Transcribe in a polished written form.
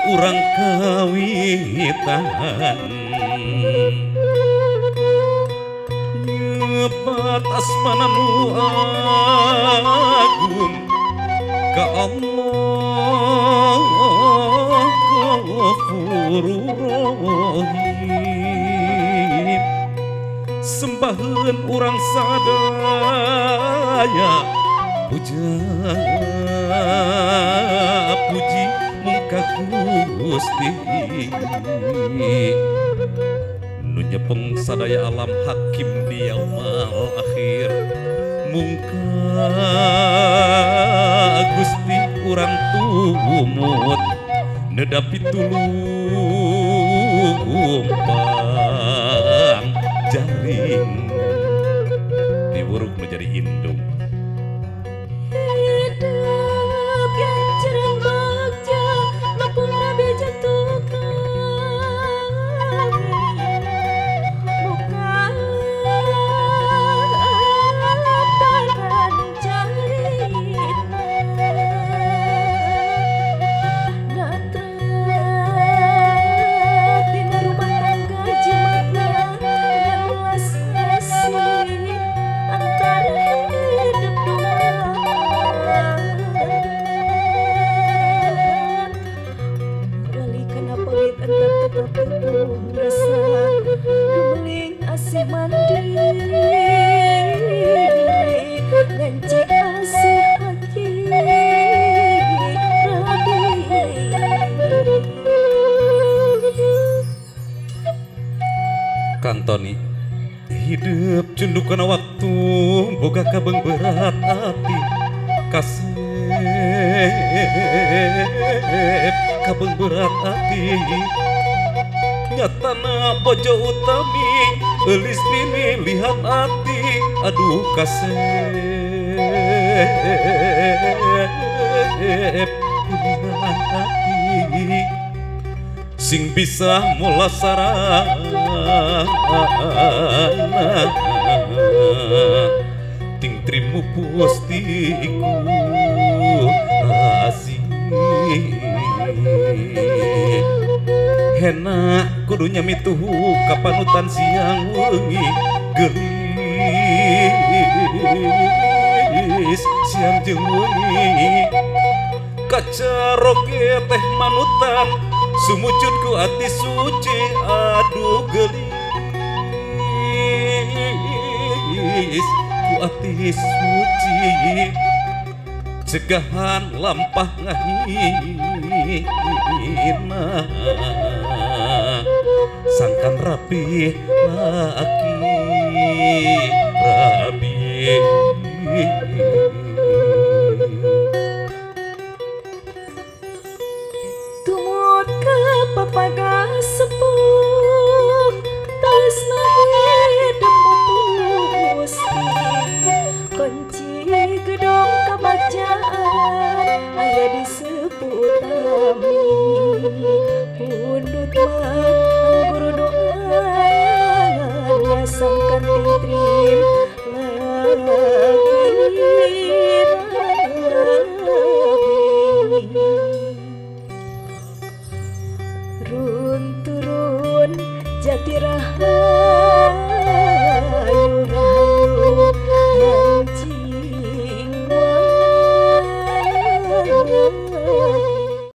urang kawitan nyebat asmana nu agung ka Allah Ghafurur Rahim sembaheun urang sadaya puja puji muka Gusti nu nyepeng sadaya alam hakim di yaumul akhir muka Gusti urang tumut nedapi tulumpang jaring diwuruk menjadi indung hidup yang cereng bagja mapung rabe jatuhkan muka taran carita natrat dina rumah tangga jimatna yang luas asih antara hidup wali kana pawit antar tetap tepung rasa dumeling asih mandiri ngancik asih hati rabi Kang Tony hidup cunduk kana waktu boga kabeng berat hati kasep kabeng berat hati nyatana bojo utami eulis nini lihat hati aduh kasep pilihan hati sing bisa mulasarana ting trimu pustiku asih hena kudunya mituhu kapanutan siang wengi gelis siang jeung wengi kacaroge teh manutan sumujud ku ati suci aduh gelis ku ati suci cegahan lampah ngahina sangkan rapi laki rapi tumut ke papaga sepuh tresna hidup musti kunci gedong kabacaan aya di seputami pundut mah guru doa ya sangkan titrim lagi run turun jati raha